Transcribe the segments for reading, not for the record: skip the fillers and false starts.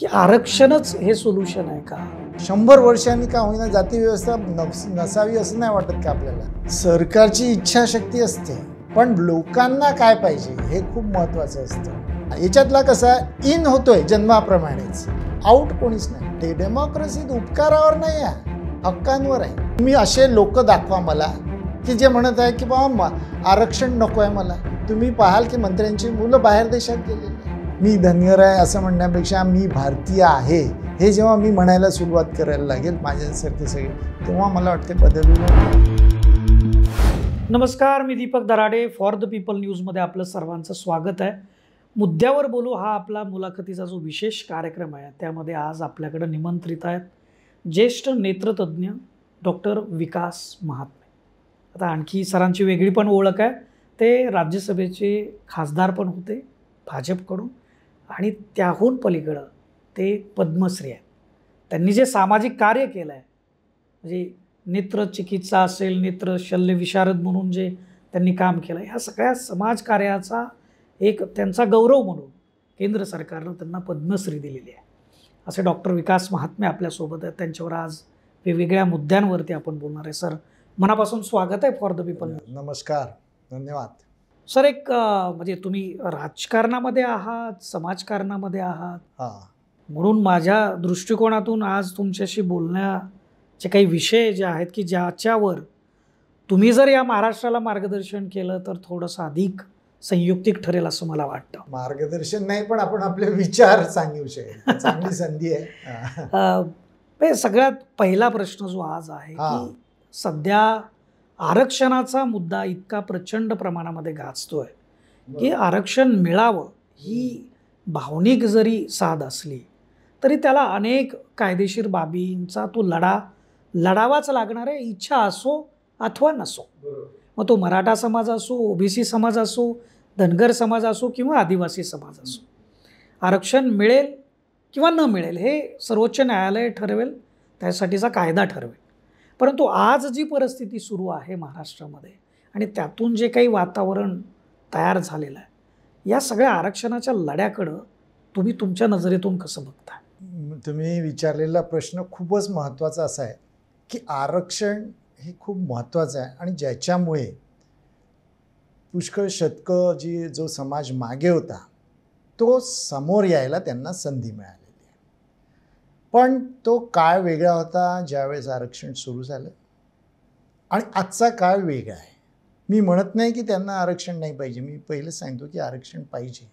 की आरक्षणच हे सोल्युशन आहे का? 100 वर्षांनी का होईना जाती व्यवस्था नसावी असं नाही वाटत का आपल्याला? सरकारची इच्छाशक्ती असते, पण लोकांना काय पाहिजे हे खूप महत्त्वाचं असतं. याच्यातला कसा इन होतोय जन्माप्रमाणेच, आउट कोणीच नाही. ते डेमोक्रेसी उपकारावर नाही आहे, हक्कांवर आहे. तुम्ही असे लोक दाखवा मला की जे म्हणत आहे की बाबा आरक्षण नको आहे मला. तुम्ही पाहाल की मंत्र्यांची मुलं बाहेर देशात गेलेली. मी धनगर आहे असं म्हणण्यापेक्षा मी भारतीय आहे हे जेव्हा मी म्हणायला सुरुवात करायला लागेल माझ्यासारखे सगळे, तेव्हा मला वाटते बदल. नमस्कार, मी Deepak Darade. For the people न्यूजमध्ये आपलं सर्वांचं स्वागत आहे. मुद्द्यावर बोलू हा आपला मुलाखतीचा जो विशेष कार्यक्रम आहे, त्यामध्ये आज आपल्याकडे निमंत्रित आहेत ज्येष्ठ नेत्रतज्ञ डॉक्टर विकास महात्मे. आता आणखी सरांची वेगळी पण ओळख आहे, ते राज्यसभेचे खासदार पण होते भाजपकडून, आणि त्याहून पलीकडं ते पद्मश्री आहेत. त्यांनी जे सामाजिक कार्य केलं आहे, म्हणजे नेत्रचिकित्सा असेल, नेत्र शल्य विशारद म्हणून जे त्यांनी काम केलं, ह्या सगळ्या समाजकार्याचा एक त्यांचा गौरव म्हणून केंद्र सरकारनं त्यांना पद्मश्री दिलेली आहे. असे डॉक्टर विकास महात्मे आपल्यासोबत आहेत. त्यांच्यावर आज वेगवेगळ्या मुद्द्यांवरती आपण बोलणार आहे. सर, मनापासून स्वागत आहे फॉर द पीपल. नमस्कार, धन्यवाद. सर, एक म्हणजे तुम्ही राजकारणामध्ये आहात, समाजकारणामध्ये आहात, म्हणून माझ्या दृष्टिकोनातून आज तुमच्याशी बोलण्याचे काही विषय जे आहेत की ज्याच्यावर तुम्ही जर या महाराष्ट्राला मार्गदर्शन केलं तर थोडंसं अधिक संयुक्तिक ठरेल असं मला वाटतं. मार्गदर्शन नाही, पण आपण आपले विचार सांगू शकेल, चांगली संधी आहे. सगळ्यात पहिला प्रश्न जो आज आहे की सध्या आरक्षणाचा मुद्दा इतका प्रचंड प्रमाणामध्ये गाजतोय की आरक्षण मिळावं ही भावनिक जरी साध असली तरी त्याला अनेक कायदेशीर बाबींचा तो लढावाच लागणार आहे, इच्छा असो अथवा नसो. मग तो मराठा समाज असो, ओबीसी समाज असो, धनगर समाज असो किंवा आदिवासी समाज असो. आरक्षण मिळेल किंवा न मिळेल हे सर्वोच्च न्यायालय ठरवेल, त्यासाठीचा कायदा ठरवेल. परंतु आज जी परिस्थिती सुरू आहे महाराष्ट्रामध्ये आणि त्यातून जे काही वातावरण तयार झालेलं आहे, या सगळ्या आरक्षणाच्या लढ्याकडं तुम्ही तुमच्या नजरेतून कसं बघता? तुम्ही विचारलेला प्रश्न खूपच महत्त्वाचा असा आहे की आरक्षण हे खूप महत्त्वाचं आहे आणि ज्याच्यामुळे पुष्कळ शतकं जो समाज मागे होता तो समोर यायला त्यांना संधी मिळालेली आहे. पण तो काळ वेगळा होता ज्यावेळेस आरक्षण सुरू झालं, आणि आजचा काळ वेगळा आहे. मी म्हणत नाही की त्यांना आरक्षण नाही पाहिजे, मी पहिलं सांगतो की आरक्षण पाहिजे.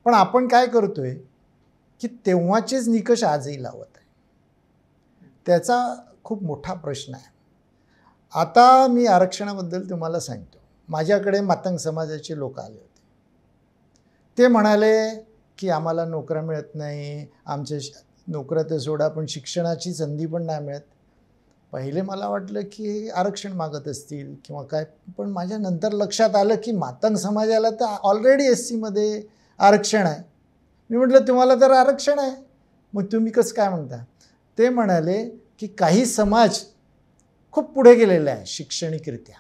पण आपण काय करतोय की तेव्हाचेच निकष आजही लावत आहे, त्याचा खूप मोठा प्रश्न आहे. आता मी आरक्षणाबद्दल तुम्हाला सांगतो. माझ्याकडे मातंग समाजाचे लोक आले होते. ते म्हणाले की आम्हाला नोकऱ्या मिळत नाही, आमच्या नोकऱ्या तर सोडा पण शिक्षणाची संधी पण नाही मिळत. पहिले मला वाटलं की आरक्षण मागत असतील किंवा काय, पण माझ्या नंतर लक्षात आलं की मातंग समाजाला तर ऑलरेडी SCमध्ये आरक्षण आहे. मी म्हटलं तुम्हाला तर आरक्षण आहे, मग तुम्ही कसं काय म्हणता? ते म्हणाले की काही समाज खूप पुढे गेलेला आहे शैक्षणिकरित्या,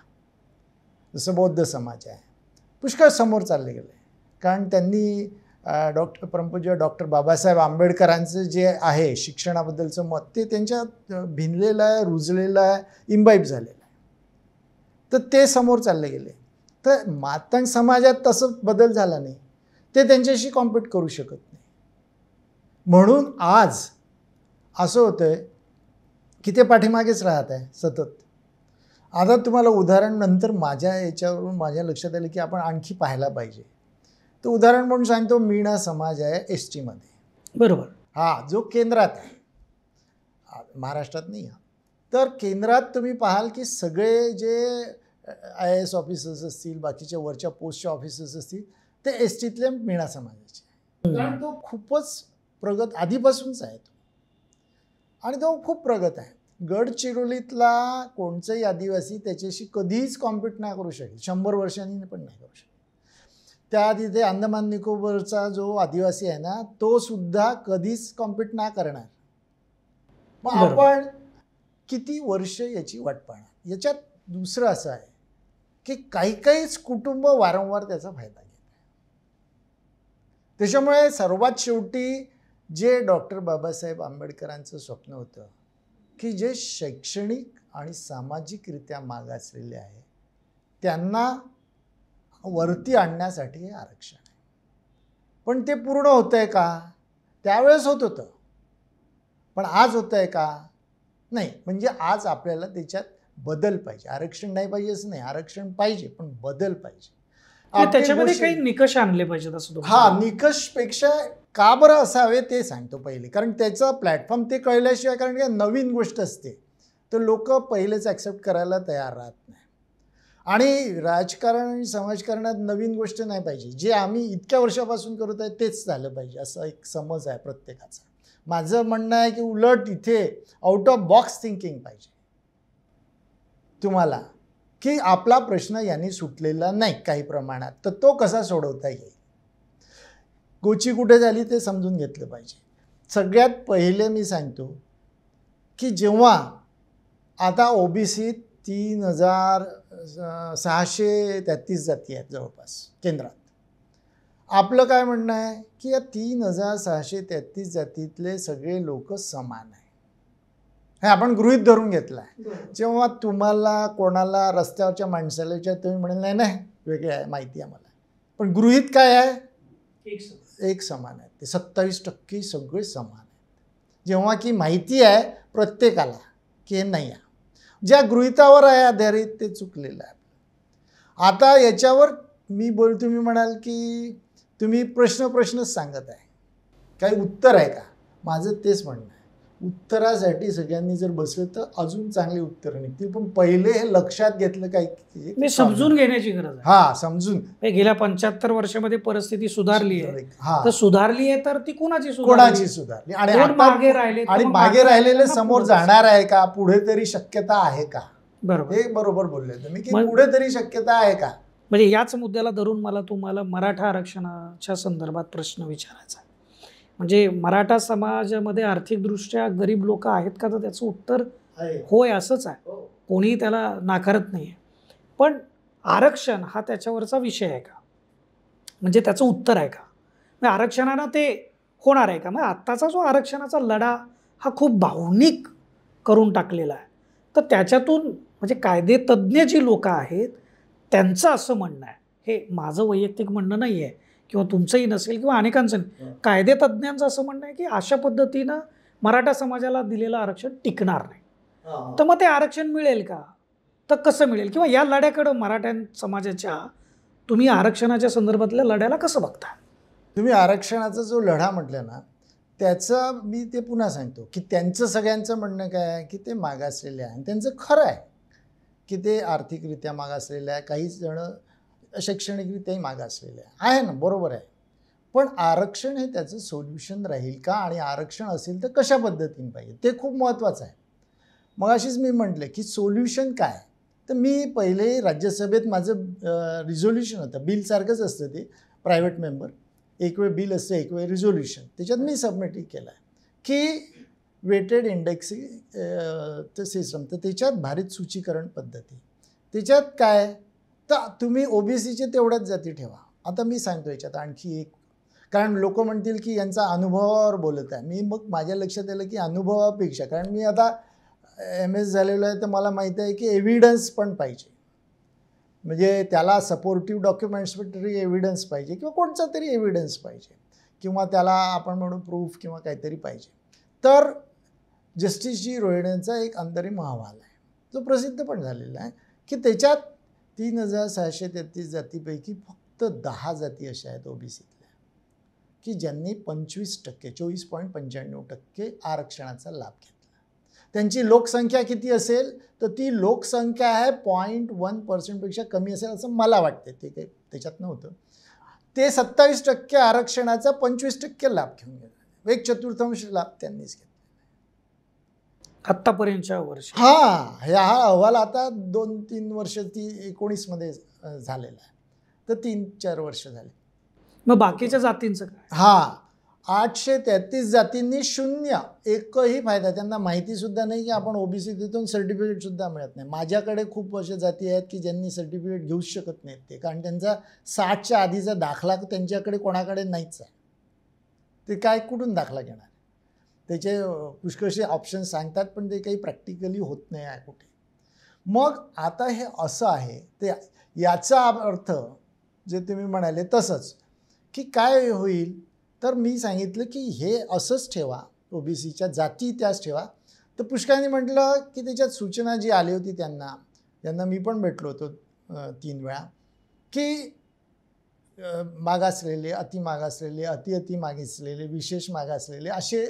जसं बौद्ध समाज आहे, पुष्कळ समोर चालले गेले. कारण त्यांनी परमपूज्य डॉक्टर बाबासाहेब आंबेडकरांचं जे आहे शिक्षणाबद्दलचं मत ते त्यांच्यात भिनलेलं आहे, रुजलेलं आहे, इम्बाईब झालेलं आहे, तर ते समोर चालले गेले. तर मातंग समाजात तसं बदल झाला नाही, ते त्यांच्याशी कॉम्पीट करू शकत नाही. म्हणून आज असं होतंय की ते पाठीमागेच राहत आहे सतत. आता तुम्हाला उदाहरण नंतर माझ्या याच्यावरून माझ्या लक्षात आलं की आपण आणखी पाहायला पाहिजे. तर उदाहरण म्हणून सांगतो, मीणा समाज आहे STमध्ये, बरोबर, जो केंद्रात आहे, महाराष्ट्रात नाही. तर केंद्रात तुम्ही पाहाल की सगळे जे IAS ऑफिसर्स असतील, बाकीच्या वरच्या पोस्टच्या ऑफिसर्स असतील, ते STतले मीणा समाजाचे. कारण तो खूपच प्रगत आधीपासूनच आहे तो, आणि तो खूप प्रगत आहे. गडचिरोलीतला कोणताही आदिवासी त्याच्याशी कधीच कॉम्पीट नाही करू शकेल, 100 वर्षांनी पण नाही करू शकत. त्या तिथे अंदमान निकोबारचा जो आदिवासी आहे ना, तो सुद्धा कधीच कॉम्पीट नाही करणार. मग आपण किती वर्ष याची वाट पाहणार? याच्यात दुसरं असं आहे की काहीच कुटुंब वारंवार त्याचा फायदा घेत आहे. त्याच्यामुळे सर्वात शेवटी जे डॉक्टर बाबासाहेब आंबेडकरांचं स्वप्न होतं की जे शैक्षणिक आणि सामाजिकरित्या मागासलेले आहे त्यांना वरती आणण्यासाठी हे आरक्षण आहे. पण ते पूर्ण होतं आहे का? त्यावेळेस होत होतं, पण आज होतं आहे का? नाही. म्हणजे आज आपल्याला त्याच्यात बदल पाहिजे. आरक्षण नाही पाहिजे असं नाही, आरक्षण पाहिजे, पण बदल पाहिजे. त्याच्यामध्ये काही निकष आणले पाहिजेत असं हा, निकषपेक्षा का बरं असावे ते सांगतो पहिले. कारण त्याचा प्लॅटफॉर्म ते कळल्याशिवाय, कारण की नवीन गोष्ट असते तर लोक पहिलेच ॲक्सेप्ट करायला तयार राहत नाही. आणि राजकारण आणि समाजकारणात नवीन गोष्ट नाही पाहिजे. जे आम्ही इतक्या वर्षापासून करत आहे तेच झालं पाहिजे असं एक समज आहे प्रत्येकाचा. माझं म्हणणं आहे की उलट इथे आउट ऑफ बॉक्स थिंकिंग पाहिजे तुम्हाला, की आपला प्रश्न यांनी सुटलेला नाही काही प्रमाणात, तर तो कसा सोडवता येईल. गोची कुठे झाली ते समजून घेतलं पाहिजे. सगळ्यात पहिले मी सांगतो की जेव्हा आता OBC 3633 जाती आहेत जवळपास केंद्रात, आपलं काय म्हणणं आहे की या 3633 जातीतले सगळे लोक समान आहे, हे आपण गृहीत धरून घेतलं आहे. जेव्हा तुम्हाला कोणाला रस्त्यावरच्या माणसाला तुम्ही म्हणाल नाही नाही वेगळे आहे, माहिती आहे मला, पण गृहीत काय आहे? एक समान आहे. ते 27% सगळे समान आहेत. जेव्हा की माहिती आहे प्रत्येकाला की हे नाही आहे, ज्या गृहितावर आहे आधारित ते चुकलेलं आहे. आता याच्यावर तुम्ही म्हणाल की तुम्ही प्रश्नच सांगत आहे, काही उत्तर आहे का? माझं तेच म्हणणं आहे, उत्तरासाठी सगळ्यांनी जर बसलं तर अजून चांगली उत्तरं निघतील. पण पहिले हे लक्षात घेतलं काय मी समजून घेण्याची गरज आहे. हा, समजून. गेल्या 75 वर्षामध्ये परिस्थिती सुधारली आहे, तर सुधारली आहे तर ती कोणाची सुधारली आणि मागे राहिलेले समोर जाणार आहे का? पुढे तरी शक्यता आहे का? बरोबर, हे बरोबर बोलले तुम्ही की पुढे तरी शक्यता आहे का? म्हणजे याच मुद्द्याला धरून मला तुम्हाला मराठा आरक्षणाच्या संदर्भात प्रश्न विचारायचा आहे. म्हणजे मराठा समाजामध्ये आर्थिकदृष्ट्या गरीब लोक आहेत का? तर त्याचं उत्तर होय असंच आहे, कोणीही त्याला नाकारत नाही आहे. पण आरक्षण हा त्याच्यावरचा विषय आहे का? म्हणजे त्याचं उत्तर आहे का? म्हणजे आरक्षणानं ते होणार आहे का? मग आत्ताचा जो आरक्षणाचा लढा हा खूप भावनिक करून टाकलेला आहे. तर त्याच्यातून म्हणजे कायदेतज्ञ जी लोक आहेत त्यांचं असं म्हणणं आहे, हे माझं वैयक्तिक म्हणणं नाही आहे किंवा तुमचंही नसेल किंवा अनेकांचं नाही, कायदेतज्ञांचं असं म्हणणं आहे की अशा पद्धतीनं मराठा समाजाला दिलेलं आरक्षण टिकणार नाही. तर मग ते आरक्षण मिळेल का? तर कसं मिळेल? किंवा या लढ्याकडं मराठा समाजाच्या तुम्ही आरक्षणाच्या संदर्भातल्या लढ्याला कसं बघता? तुम्ही आरक्षणाचा जो लढा म्हटलं ना, त्याचं मी ते पुन्हा सांगतो की त्यांचं सगळ्यांचं म्हणणं काय आहे की ते मागासलेले आहे. आणि त्यांचं खरं आहे की ते आर्थिकरित्या मागासलेले आहे, काही जण शैक्षणिकरित्याही मागासलेले आहे ना, बरोबर आहे. पण आरक्षण हे त्याचं सोल्युशन राहील का? आणि आरक्षण असेल तर कशा पद्धतीने पाहिजे ते खूप महत्त्वाचं आहे. मग अशीच मी म्हटलं की सोल्युशन काय? तर मी पहिले राज्यसभेत माझं रिझोल्युशन होतं, बिलसारखंच असतं ते, प्रायव्हेट मेंबर, एक वेळ बिल असतं एक वेळ रिझोल्युशन, त्याच्यात मी सबमिट केलं आहे की वेटेड इंडेक्सिंग सिस्टम, तर त्याच्यात भारित सूचीकरण पद्धती, त्याच्यात काय तर तुम्ही OBCचे तेवढ्याच जाती ठेवा. आता मी सांगतो याच्यात आणखी एक, कारण लोक म्हणतील की यांचा अनुभवावर बोलत आहे. मी मग माझ्या लक्षात आलं की अनुभवापेक्षा, कारण मी आता MS झालेलो आहे तर मला माहिती आहे की एव्हिडन्स पण पाहिजे. म्हणजे त्याला सपोर्टिव्ह डॉक्युमेंट्स तरी एव्हिडन्स पाहिजे किंवा कोणता तरी एव्हिडन्स पाहिजे किंवा त्याला आपण म्हणू प्रूफ किंवा काहीतरी पाहिजे. तर जस्टिस जी रोहिणेंचा एक अंतरिम अहवाल आहे जो प्रसिद्ध पण झालेला आहे की त्याच्यात 3633 जातीपैकी फक्त 10 जाती अशा आहेत OBCतल्या की ज्यांनी 25% 24.95% आरक्षणाचा लाभ घेतला. त्यांची लोकसंख्या किती असेल तर ती लोकसंख्या आहे 0.1% कमी असेल असं मला वाटते. ते काही त्याच्यात नव्हतं. ते 27% आरक्षणाचा 25% लाभ घेऊन गेला. 1/4 लाभ त्यांनीच घेतला आत्तापर्यंतच्या वर्ष. हा अहवाल आता 2-3 वर्ष, ती 19 मध्ये झालेला आहे, तर 3-4 वर्ष झाले. मग बाकीच्या जातींचं काय? 833 जातींनी शून्य, एकही फायदा. त्यांना माहिती सुद्धा नाही की आपण OBC तिथून सर्टिफिकेट सुद्धा मिळत नाही. माझ्याकडे खूप अशा जाती आहेत की ज्यांनी सर्टिफिकेट घेऊच शकत नाहीत ते, कारण त्यांचा 60च्या आधीचा दाखला त्यांच्याकडे कोणाकडे नाहीच आहे. ते काय कुठून दाखला घेणार? त्याचे पुष्कळसे ऑप्शन सांगतात पण ते काही प्रॅक्टिकली होत नाही आहे कुठे. मग आता हे असं आहे ते याचा अर्थ जे तुम्ही म्हणाले तसंच की काय होईल, तर मी सांगितलं की हे असंच ठेवा, ओबीसीच्या जाती त्याच ठेवा. तर पुष्कळांनी म्हटलं की त्याच्यात सूचना जी आली होती त्यांना मी पण भेटलो होतो 3 वेळा, की मागासलेले, अति मागासलेले, अति मागासलेले, विशेष मागासलेले असे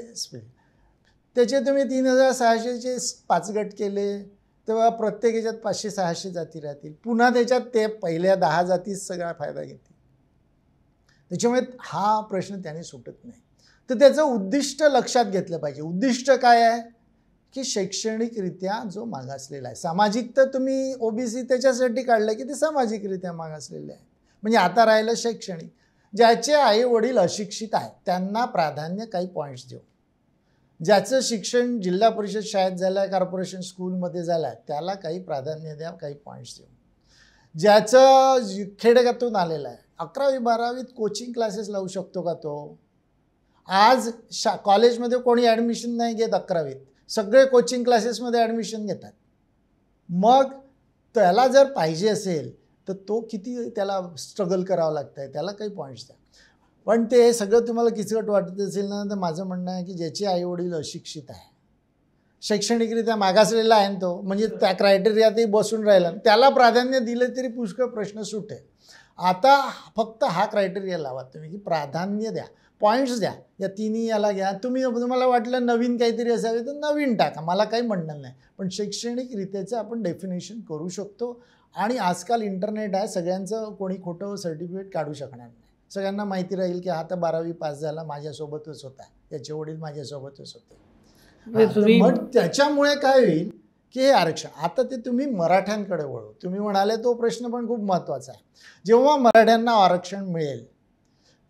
त्याचे तुम्ही 3600चे 5 गट केले तेव्हा प्रत्येक ह्याच्यात 500-600 जाती राहतील. पुन्हा त्याच्यात ते पहिल्या 10 जातीच सगळा फायदा घेतील. त्याच्यामुळे हा प्रश्न त्याने सुटत नाही. तर त्याचं उद्दिष्ट लक्षात घेतलं पाहिजे. उद्दिष्ट काय आहे की शैक्षणिकरित्या जो मागासलेला आहे, सामाजिक तर तुम्ही ओबीसी त्याच्यासाठी काढलं की ते सामाजिकरित्या मागासलेले आहे. म्हणजे आता राहिलं शैक्षणिक. ज्याचे आई वडील अशिक्षित आहेत त्यांना प्राधान्य काही पॉईंट्स देऊ. ज्याचं शिक्षण जिल्हा परिषद शाळेत झालं आहे, कॉर्पोरेशन स्कूलमध्ये झालं आहे, त्याला काही प्राधान्य द्या, काही पॉईंट्स देऊ. ज्याचं खेडेगावातून आलेलं आहे, 11वी-12वीत कोचिंग क्लासेस लावू शकतो का तो? आज कॉलेजमध्ये कोणी ॲडमिशन नाही घेत 11वीत, सगळे कोचिंग क्लासेसमध्ये ॲडमिशन घेतात. मग त्याला जर पाहिजे असेल तर तो किती त्याला स्ट्रगल करावं लागतं आहे, त्याला काही पॉईंट्स द्या. पण ते सगळं तुम्हाला किचकट वाटत असेल ना, तर माझं म्हणणं आहे की ज्याचे आईवडील अशिक्षित आहे, शैक्षणिकरित्या मागासलेला आहे तो, म्हणजे त्या क्रायटेरियातही बसून राहिला, त्याला प्राधान्य दिलं तरी पुष्कळ प्रश्न सुटेल. आता फक्त हा क्रायटेरिया लावा तुम्ही की प्राधान्य द्या, पॉईंट्स द्या, या तिन्ही याला घ्या. तुम्हाला वाटलं नवीन काहीतरी असावे तर नवीन टाका, मला काही म्हणणं नाही. पण शैक्षणिकरित्याचं आपण डेफिनेशन करू शकतो. आणि आजकाल इंटरनेट आहे, सगळ्यांचं कोणी खोटं सर्टिफिकेट काढू शकणार नाही. सगळ्यांना माहिती राहील की हा तर 12वी पास झाला, माझ्यासोबतच होता, याचे वडील माझ्यासोबतच होते. मग त्याच्यामुळे काय होईल की हे आरक्षण आता ते तुम्ही मराठ्यांकडे वळू. तुम्ही म्हणाले तो प्रश्न पण खूप महत्त्वाचा आहे. जेव्हा मराठ्यांना आरक्षण मिळेल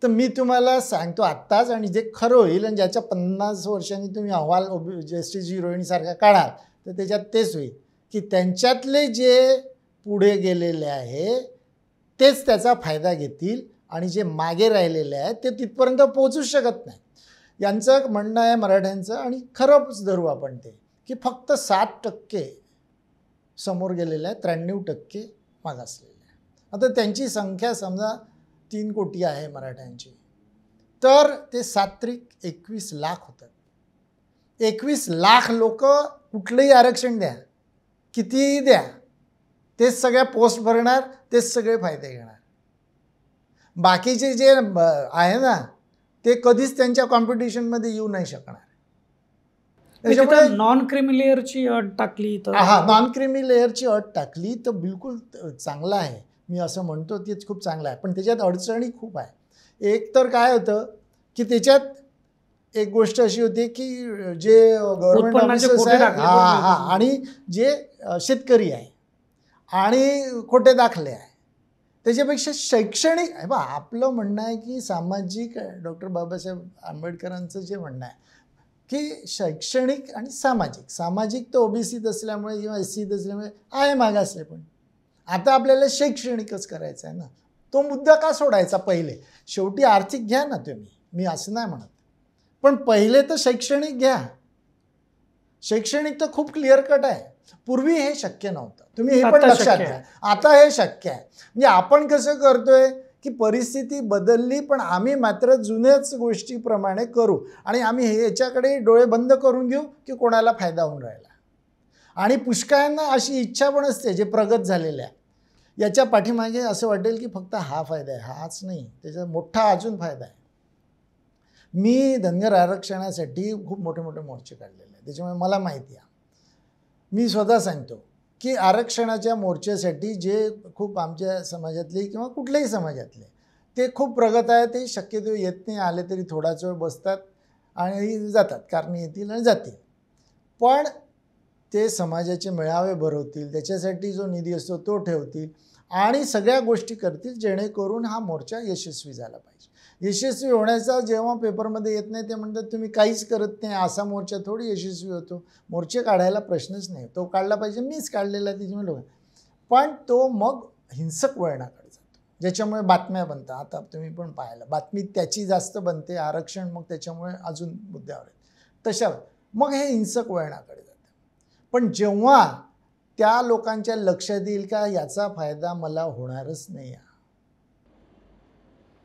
तर मी तुम्हाला सांगतो आत्ताच, आणि जे खरं होईल आणि ज्याच्या 50 वर्षांनी तुम्ही अहवाल जस्टिस रोहिणीसारखा काढाल तर त्याच्यात तेच होईल की त्यांच्यातले जे पुढे गेलेले आहे तेच त्याचा फायदा घेतील आणि जे मागे राहिलेले आहेत ते तिथपर्यंत पोहोचूच शकत नाही. यांचं म्हणणं आहे मराठ्यांचं, आणि खरंच धरू आपण ते, की फक्त 7% समोर गेलेलं आहे, 93% मागासलेले आहे. आता त्यांची संख्या समजा 3 कोटी आहे मराठ्यांची, तर ते 7-21 लाख होतात. 21 लाख लोक कुठलंही आरक्षण द्या, कितीही द्या, तेच सगळ्या पोस्ट भरणार, तेच सगळे फायदे घेणार. बाकीचे जे आहे ना ते कधीच त्यांच्या कॉम्पिटिशनमध्ये येऊ नाही शकणार. त्याच्यामुळे नॉन क्रिमी लेअरची अट टाकली तर नॉन क्रिमी लेअरची अट टाकली तर बिलकुल चांगलं आहे, मी असं म्हणतो तेच खूप चांगलं आहे. पण त्याच्यात अडचणी खूप आहे. एक तर काय होतं की त्याच्यात एक गोष्ट अशी होती की जे गव्हर्नमेंट ऑफिसर्स आहे आणि जे शेतकरी आहे आणि खोटे दाखले आहे, त्याच्यापेक्षा शैक्षणिक आहे बा. आपलं म्हणणं आहे की सामाजिक, डॉक्टर बाबासाहेब आंबेडकरांचं जे म्हणणं आहे की शैक्षणिक आणि सामाजिक तर ओबीसीत असल्यामुळे किंवा एससीत असल्यामुळे आहे मागासले, पण आता आपल्याला शैक्षणिकच करायचं आहे ना. तो मुद्दा का सोडायचा? पहिले शेवटी आर्थिक घ्या ना तुम्ही, मी असं नाही म्हणत, पण पहिले तर शैक्षणिक घ्या. शैक्षणिक तर खूप क्लिअर कट आहे. पूर्वी हे शक्य नव्हतं, तुम्ही हे पण लक्षात घ्या. आता हे शक्य आहे. म्हणजे आपण कसं करतोय की परिस्थिती बदलली पण आम्ही मात्र जुन्याच गोष्टीप्रमाणे करू आणि आम्ही याच्याकडे डोळे बंद करून घेऊ की कोणाला फायदा होऊन राहिला. आणि पुष्कळांना अशी इच्छा पण असते जे प्रगत झालेल्या, याच्या पाठीमागे असं वाटेल की फक्त हा फायदा आहे, हाच नाही, त्याचा मोठा अजून फायदा आहे. मी धनगर आरक्षणासाठी खूप मोठे मोठे मोर्चे काढलेले आहेत, त्याच्यामुळे मला माहिती आहे. मी स्वतः सांगतो की आरक्षणाच्या मोर्चासाठी जे खूप आमच्या समाजातले किंवा कुठल्याही समाजातले ते खूप प्रगत आहे, ते शक्यतो येत नाही, आले तरी थोडाच वेळ बसतात आणि जातात, कारण येतील आणि जातील. पण ते समाजाचे मेळावे भरवतील, त्याच्यासाठी जो निधी असतो तो ठेवतील आणि सगळ्या गोष्टी करतील जेणेकरून हा मोर्चा यशस्वी झाला पाहिजे. यशस्वी होण्याचा जेव्हा पेपरमध्ये येत नाही ते म्हणतात तुम्ही काहीच करत नाही, असा मोर्चा थोडी यशस्वी होतो. मोर्चे काढायला प्रश्नच नाही, तो काढला पाहिजे, मीच काढलेला आहे त्याच्यामुळे लोक, पण तो मग हिंसक वळणाकडे जातो. ज्याच्यामुळे बातम्या बनतात. आता तुम्ही पण पाहिलं बातमी त्याची जास्त बनते, आरक्षण मग त्याच्यामुळे अजून मुद्द्यावर आहे. तशा मग हे हिंसक वळणाकडे जातं. पण जेव्हा त्या लोकांच्या लक्षात येईल का याचा फायदा मला होणारच नाही,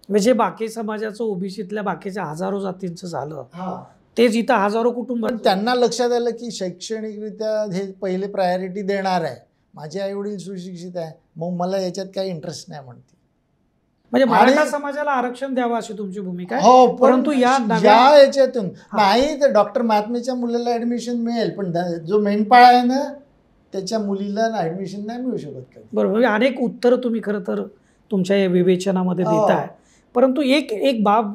म्हणजे बाकी समाजाचं ओबीसीतल्या बाकीच्या हजारो जातींचं झालं, हा, तेच इथं हजारो कुटुंब पण त्यांना लक्षात आलं की शैक्षणिकरित्या हे पहिले प्रायोरिटी देणार आहे, माझे आईवडील सुशिक्षित आहे, मग मला याच्यात काही इंटरेस्ट नाही म्हणते. म्हणजे मराठा समाजाला आरक्षण द्यावं अशी तुमची भूमिका आहे. हो, परंतु या याच्यातून नाही तर डॉक्टर महात्मेच्या मुलाला ऍडमिशन मिळेल, पण जो मेंढपाळ आहे ना त्याच्या मुलीला ऍडमिशन नाही मिळू शकत कधी. बरोबर. अनेक उत्तर तुम्ही खरं तर तुमच्या या विवेचनामध्ये देताय. परंतु एक बाब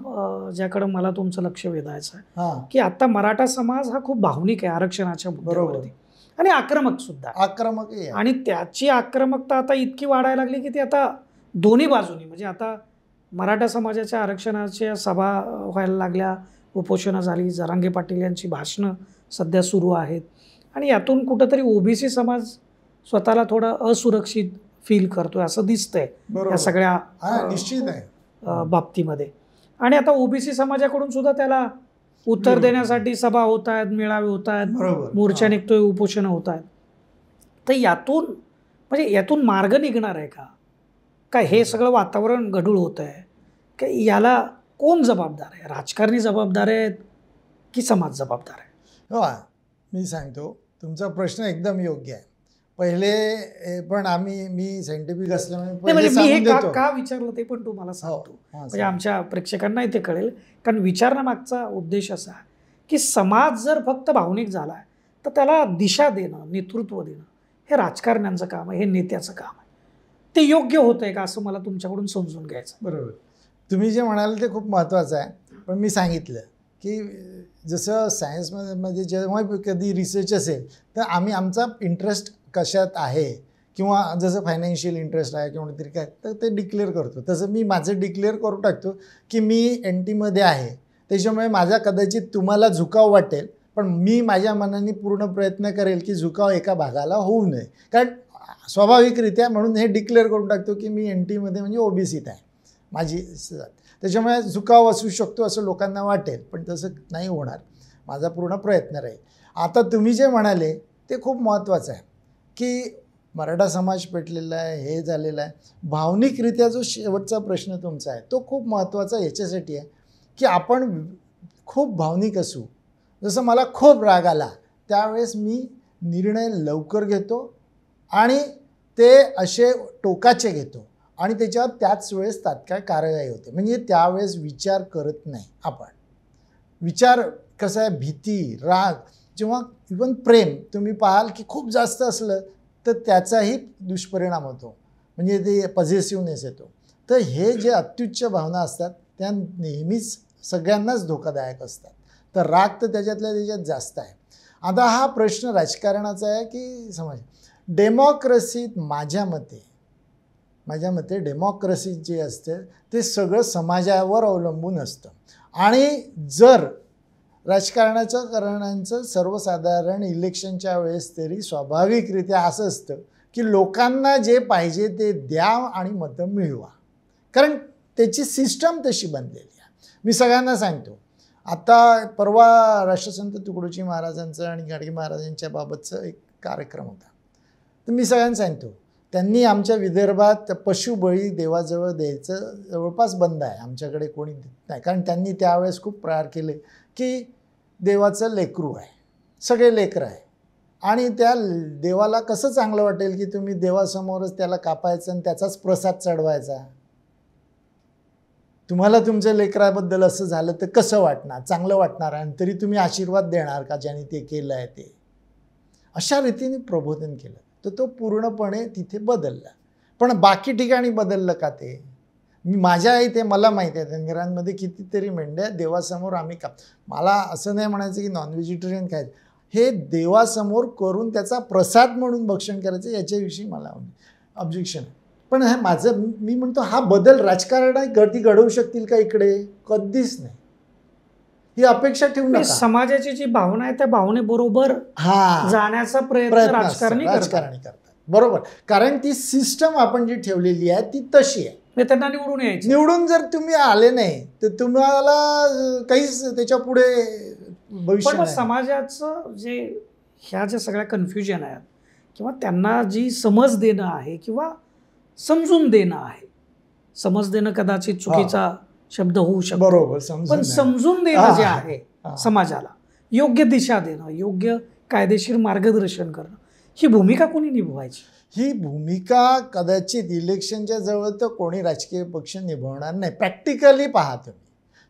ज्याकडे मला तुमचं लक्ष वेधायचं आहे की आता मराठा समाज हा खूप भावनिक आहे आरक्षणाच्या मुद्द्यावरती आणि आक्रमक सुद्धा. आक्रमक आहे आणि त्याची आक्रमकता आता इतकी वाढायला लागली की ती आता दोन्ही बाजूनी, म्हणजे आता मराठा समाजाच्या आरक्षणाच्या सभा व्हायला लागल्या, उपोषणं झाली, जरांगे पाटील यांची भाषणं सध्या सुरू आहेत आणि यातून कुठंतरी ओबीसी समाज स्वतःला थोडं असुरक्षित फील करतोय असं दिसतंय या सगळ्या निश्चित आहे बाबतीमध्ये. आणि आता ओबीसी समाजाकडून सुद्धा त्याला उत्तर देण्यासाठी सभा होत आहेत, मेळावे होत आहेत, मोर्चा निघतोय, उपोषणं होत आहेत. तर यातून मार्ग निघणार आहे का? काय हे सगळं वातावरण गढूळ होत आहे की याला कोण जबाबदार आहे? राजकारणी जबाबदार आहेत की समाज जबाबदार आहे? हो, मी सांगतो तुमचा प्रश्न एकदम योग्य आहे. पहिले पण मी सायंटिफिक असल्यामुळे का विचारलं ते पण तुम्हाला सांगतो, म्हणजे आमच्या प्रेक्षकांनाही ते कळेल. कारण विचारण्यामागचा उद्देश असा की समाज जर फक्त भावनिक झाला तर त्याला दिशा देणं, नेतृत्व देणं हे राजकारण्यांचं काम आहे, हे नेत्याचं काम आहे. ते योग्य होतंय का असं मला तुमच्याकडून समजून घ्यायचं. बरोबर, तुम्ही जे म्हणाल ते खूप महत्त्वाचं आहे. पण मी सांगितलं की जसं सायन्समध्ये जेव्हा कधी रिसर्च असेल तर आमचा इंटरेस्ट कशात आहे किंवा जसं फायनान्शियल इंटरेस्ट आहे किंवा तरी काय तर ते डिक्लेअर करतो. तसं मी माझं डिक्लेअर करून टाकतो की मी NT आहे, त्याच्यामुळे माझा कदाचित तुम्हाला झुकाव वाटेल, पण मी माझ्या मनाने पूर्ण प्रयत्न करेल की झुकाव एका भागाला होऊ नये. कारण स्वाभाविकरित्या म्हणून हे डिक्लेअर करून टाकतो की मी NT म्हणजे ओबीसीत आहे माझी, त्याच्यामुळे झुकाव असू शकतो असं लोकांना वाटेल, पण तसं नाही होणार. माझा पूर्ण प्रयत्न राहील. आता तुम्ही जे म्हणाले ते खूप महत्त्वाचं आहे की मराठा समाज पेटलेला आहे, हे झालेलं आहे. भावनिकरित्या जो शेवटचा प्रश्न तुमचा आहे तो खूप महत्त्वाचा याच्यासाठी आहे की आपण खूप भावनिक असू. जसं मला खूप राग आला त्यावेळेस मी निर्णय लवकर घेतो आणि ते असे टोकाचे घेतो आणि त्याच्यावर त्याच वेळेस तात्काळ कारवाई होते. म्हणजे त्यावेळेस विचार करत नाही आपण. विचार कसं आहे, भीती, राग, जेव्हा इवन प्रेम तुम्ही पाहाल की खूप जास्त असलं तर त्याचाही दुष्परिणाम होतो, म्हणजे ते पॉझिटिव्हनेस येतो. तर हे जे अत्युच्च भावना असतात त्या नेहमीच सगळ्यांनाच धोकादायक असतात. तर राग तर त्याच्यातल्या त्याच्यात जास्त आहे. आता हा प्रश्न राजकारणाचा आहे की समाज डेमोक्रेसीत माझ्या मते डेमोक्रेसी जे असते ते सगळं समाजावर अवलंबून असतं. आणि जर राजकारणाचं करण्याचं सर्वसाधारण इलेक्शनच्या वेळेस तरी स्वाभाविकरित्या असं असतं की लोकांना जे पाहिजे ते द्या आणि मतं मिळवा, कारण त्याची सिस्टम तशी बनलेली आहे. मी सगळ्यांना सांगतो, आता परवा राष्ट्रसंत तुकडोजी महाराजांचं आणि गाडगे महाराजांच्या बाबतचं एक कार्यक्रम होता. तर मी सगळ्यांना सांगतो त्यांनी आमच्या विदर्भात पशुबळी देवाजवळ द्यायचं जवळपास बंद आहे, आमच्याकडे कोणी देत नाही. कारण त्यांनी त्यावेळेस खूप प्रहार केले की देवाचं लेकरू आहे, सगळे लेकरं आहे आणि त्या देवाला कसं चांगलं वाटेल की तुम्ही देवासमोरच त्याला कापायचं आणि त्याचाच प्रसाद चढवायचा. तुम्हाला तुमच्या लेकराबद्दल असं झालं तर कसं वाटणार? चांगलं वाटणार आणि तरी तुम्ही आशीर्वाद देणार का ज्याने ते केलं आहे ते? अशा रीतीने प्रबोधन केलं तर तो पूर्णपणे तिथे बदलला. पण बाकी ठिकाणी बदललं का ते? माझ्या इथे मला माहिती आहे धनगरांमध्ये कितीतरी मेंढ्या देवासमोर आम्ही मला असं नाही म्हणायचं की नॉन व्हेजिटेरियन खायचं, हे देवासमोर करून त्याचा प्रसाद म्हणून भक्षण करायचं याच्याविषयी मला ऑब्जेक्शन आहे. पण हे माझं मी म्हणतो हा बदल राजकारणात गती घडवू शकतील का इकडे? कधीच नाही. ही अपेक्षा ठेवू नका. समाजाची जी भावना आहे त्या भावनेबरोबर जाण्याचा प्रयत्न राजकारणी करतात. बरोबर, कारण ती सिस्टम आपण जी ठेवलेली आहे ती तशी आहे. म्हणजे त्यांना निवडून यायचं. निवडून जर तुम्ही आले नाही तर तुम्हाला काहीच त्याच्या पुढे भविष्य पण मग नाही. समाजाचं जे ह्या ज्या सगळ्या कन्फ्युजन आहेत किंवा त्यांना जी समज देणं आहे किंवा समजून देणं आहे, समज देणं कदाचित चुकीचा शब्द होऊ शकतो, बरोबर, पण समजून देणं जे आहे समाजाला, योग्य दिशा देणं, योग्य कायदेशीर मार्गदर्शन करणं, ही भूमिका कोणी निभवायची? ही भूमिका कदाचित इलेक्शनच्या जवळ तर कोणी राजकीय पक्ष निभावणार नाही. प्रॅक्टिकली पहा तुम्ही,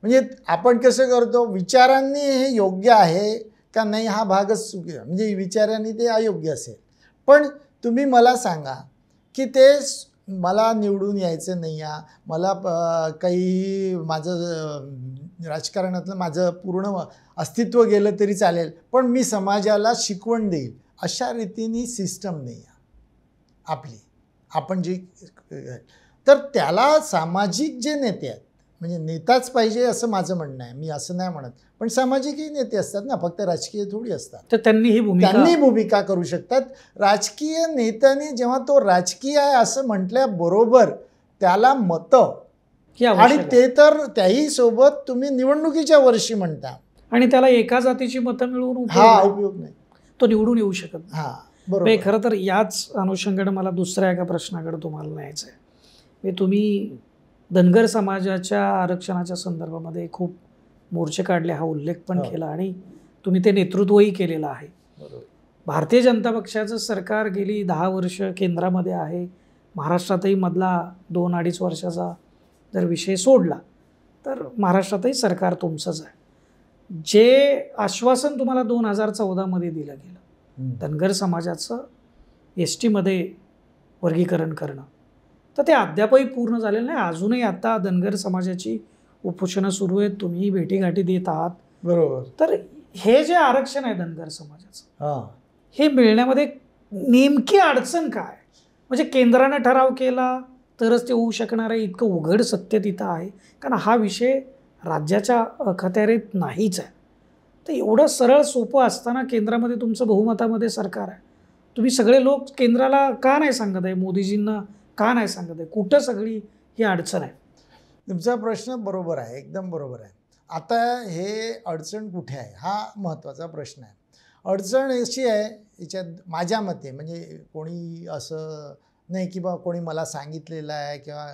म्हणजे आपण कसं करतो, विचारांनी हे योग्य आहे का नाही हा भागच चुकी, म्हणजे विचारांनी ते अयोग्य असेल. पण तुम्ही मला सांगा की ते मला निवडून यायचं नाही आहे, मला काही माझं राजकारणातलं माझं पूर्ण अस्तित्व गेलं तरी चालेल, पण मी समाजाला शिकवण देईल, अशा रीतीने सिस्टम नाही आहे आपली. आपण जी तर त्याला सामाजिक जे नेते आहेत, म्हणजे नेताच पाहिजे असं माझं म्हणणं आहे, मी असं नाही म्हणत, पण सामाजिकही नेते असतात ना, फक्त राजकीय थोडी असतात. तर त्यांनी भूमिका करू शकतात. राजकीय नेत्याने जेव्हा तो राजकीय आहे असं म्हटल्याबरोबर त्याला मतं, आणि ते तर त्याही सोबत तुम्ही निवडणुकीच्या वर्षी म्हणता, आणि त्याला एका जातीची मतं मिळवून उपयोग नाही, तो निवडून येऊ शकत नाही. बरोबर. खरं तर याच अनुषंगाने मला दुसऱ्या एका प्रश्नाकडे तुम्हाला न्यायचं आहे. तुम्ही धनगर समाजाच्या आरक्षणाच्या संदर्भामध्ये खूप मोर्चे काढले, हा उल्लेख पण केला, आणि तुम्ही ते नेतृत्वही केलेलं आहे. भारतीय जनता पक्षाचं सरकार गेली 10 वर्ष केंद्रामध्ये आहे. महाराष्ट्रातही मधला 2-2.5 वर्षाचा जर विषय सोडला तर महाराष्ट्रातही सरकार तुमचंच आहे. जे आश्वासन तुम्हाला 2014 मध्ये दिलं गेलं, धनगर समाजाचं ST मध्ये वर्गीकरण करणं, तर ते अद्यापही पूर्ण झालेलं नाही. अजूनही आता धनगर समाजाची उपोषणं सुरू आहेत, तुम्ही भेटीगाठी देत आहात. बरोबर. तर हे जे आरक्षण आहे धनगर समाजाचं, हे मिळण्यामध्ये नेमकी अडचण काय? म्हणजे केंद्रानं ठराव केला तरच ते होऊ शकणार आहे, इतकं उघड सत्य तिथं आहे? कारण हा विषय राज्याच्या अखत्यारीत नाहीच आहे. तर एवढं सरळ सोपं असताना केंद्रामध्ये तुमचं बहुमतामध्ये सरकार आहे, तुम्ही सगळे लोक केंद्राला का नाही सांगत आहे, मोदीजींना का नाही सांगत आहे? कुठं सगळी ही अडचण आहे? तुमचा प्रश्न बरोबर आहे, एकदम बरोबर आहे. आता हे अडचण कुठे आहे हा महत्त्वाचा प्रश्न आहे. अडचण अशी आहे याच्यात माझ्या मते, म्हणजे कोणी असं नाही की बा कोणी मला सांगितलेलं आहे किंवा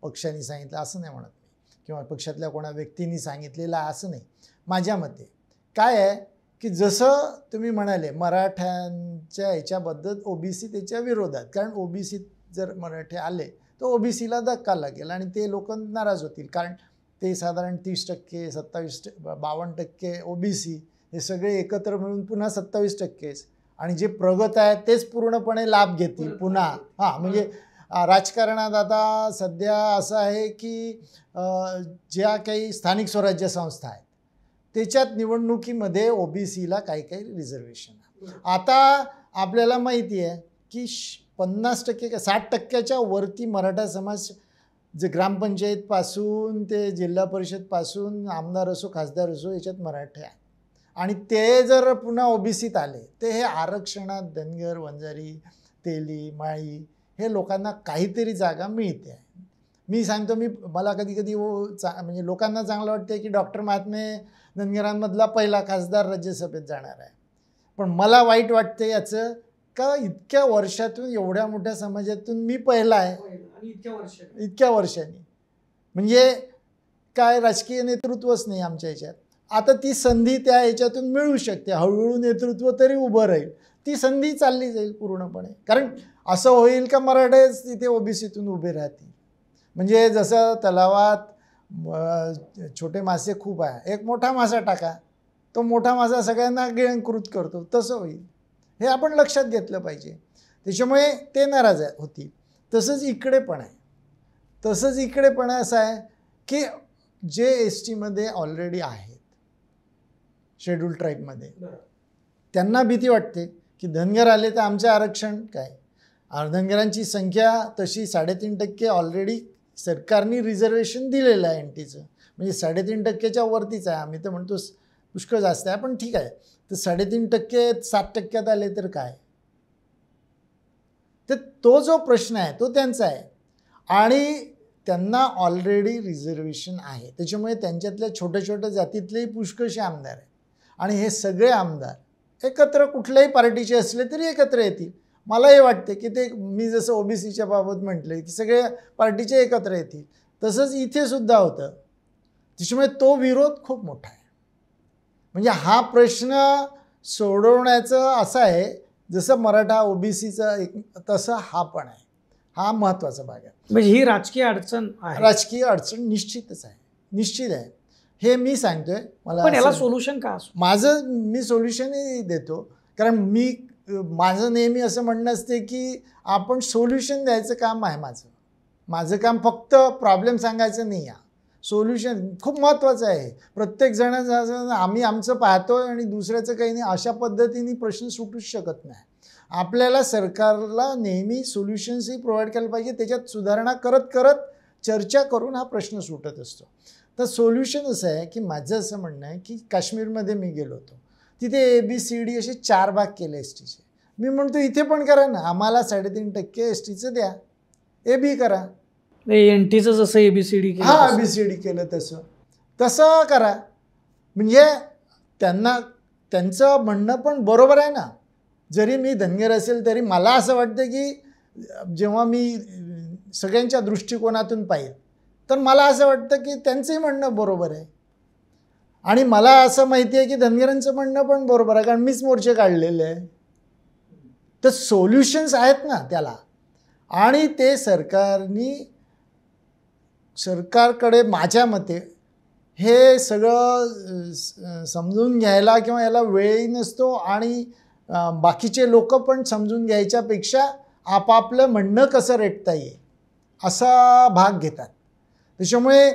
पक्षाने सांगितलं असं नाही म्हणत मी, किंवा पक्षातल्या कोणा व्यक्तींनी सांगितलेलं आहे असं नाही. माझ्या मते काय आहे की जसं तुम्ही म्हणाले मराठ्यांच्या ह्याच्याबद्दल OBC त्याच्या विरोधात, कारण OBC जर मराठे आले तर OBCला धक्का लागेल आणि ते लोक नाराज होतील, कारण ते साधारण 30%, 52% OBC हे सगळे एकत्र मिळून पुन्हा 27%, आणि जे प्रगत आहेत तेच पूर्णपणे लाभ घेतील पुन्हा. म्हणजे राजकारणात आता सध्या असं आहे की ज्या काही स्थानिक स्वराज्य संस्था आहेत त्याच्यात निवडणुकीमध्ये OBCला काही रिझर्वेशन आहे. आता आपल्याला माहिती आहे की 50% का 60%च्या वरती मराठा समाज जे ग्रामपंचायतपासून ते जिल्हा परिषदपासून आमदार असो खासदार असो याच्यात मराठे आहे, आणि ते जर पुन्हा OBCत आले तर हे आरक्षणात धनगर, वंजारी, तेली, माळी हे लोकांना काहीतरी जागा मिळते. मी सांगतो, मला कधी कधी म्हणजे लोकांना चांगलं वाटतं की डॉक्टर महात्मे धनगरांमधला पहिला खासदार राज्यसभेत जाणार आहे, पण मला वाईट वाटतं याचं का इतक्या वर्षातून एवढ्या मोठ्या समाजातून मी पहिला आहे इतक्या वर्षांनी. म्हणजे काय राजकीय नेतृत्वच नाही आमच्या ह्याच्यात. आता ती संधी त्या ह्याच्यातून मिळू शकते, हळूहळू नेतृत्व तरी उभं राहील, ती संधी चालली जाईल पूर्णपणे. कारण असं होईल का मराठेच तिथे OBCतून उभे राहतील. म्हणजे जसं तलावात छोटे मासे खूप आहे, एक मोठा मासा टाका, तो मोठा मासा सगळ्यांना गिळंकृत करतो, तसं होईल. हे आपण लक्षात घेतलं पाहिजे. त्याच्यामुळे ते नाराज होतील. तसंच इकडे पण असं आहे की जे ST मध्ये ऑलरेडी आहेत, शेड्यूल ट्राईबमध्ये, त्यांना भीती वाटते की धनगर आले तर आमचे आरक्षण काय. धनगरांची संख्या तशी 3.5% ऑलरेडी सरकारने रिझर्वेशन दिलेलं आहे NTचं, म्हणजे 3.5%च्या वरतीच आहे. आम्ही तर म्हणतो पुष्कळ जास्त आहे, पण ठीक आहे. तर 3.5% 7% आले तर काय. तर तो जो प्रश्न आहे तो त्यांचा आहे. आणि त्यांना ऑलरेडी रिझर्वेशन आहे, त्याच्यामुळे त्यांच्यातल्या छोट्या छोट्या जातीतलेही पुष्कळसे आमदार आहेत आणि हे सगळे आमदार एकत्र कुठल्याही पार्टीचे असले तरी एकत्र येतील. मला हे वाटते की ते मी जसं ओबीसीच्या बाबत म्हटलं की सगळे पार्टीचे एकत्र येतील, तसंच इथे सुद्धा होतं. त्याच्यामुळे तो विरोध खूप मोठा आहे. म्हणजे हा प्रश्न सोडवण्याचं असं आहे जसं मराठा ओबीसीचा एक, तसं हा पण आहे. हा महत्त्वाचा भाग आहे. म्हणजे ही राजकीय अडचण आहे. राजकीय अडचण निश्चितच आहे, निश्चित आहे. हे मी सांगतोय. मला पण याला सोल्युशन का असो? मी सोल्युशनही देतो, कारण माझं नेहमी असं म्हणणं असते की आपण सोल्युशन द्यायचं काम आहे माझं काम फक्त प्रॉब्लेम सांगायचं नाही आहे. सोल्युशन खूप महत्त्वाचं आहे. प्रत्येक जण आम्ही आमचं पाहतोय आणि दुसऱ्याचं काही नाही, अशा पद्धतीने प्रश्न सुटूच शकत नाही. आपल्याला सरकारला नेहमी सोल्युशन्सही प्रोव्हाइड केलं पाहिजे, त्याच्यात सुधारणा करत करत चर्चा करून हा प्रश्न सुटत असतो. तर सोल्युशन असं आहे की माझं असं म्हणणं आहे की काश्मीरमध्ये मी गेलो होतो, तिथे ABCD असे 4 भाग केले एसटीचे. मी म्हणतो इथे पण करा ना, आम्हाला 3.5% एसटीचं द्या, AB करा. NTचं जसं ABCD केलं, हा ABCD केलं तसं करा. म्हणजे त्यांचं म्हणणं पण बरोबर आहे ना. जरी मी धनगर असेल तरी मला असं वाटतं की जेव्हा मी सगळ्यांच्या दृष्टिकोनातून पाहिजे तर मला असं वाटतं की त्यांचंही म्हणणं बरोबर आहे. आणि मला असं माहिती आहे की धनगरांचं म्हणणं पण बरोबर आहे, कारण मीच मोर्चे काढलेले आहे. तर सोल्युशन्स आहेत ना त्याला, आणि ते सरकारकडे माझ्या मते हे सगळं समजून घ्यायला किंवा याला वेळही नसतो, आणि बाकीचे लोक पण समजून घ्यायच्यापेक्षा आपापलं म्हणणं कसं रेटता येईल असा भाग घेतात. त्याच्यामुळे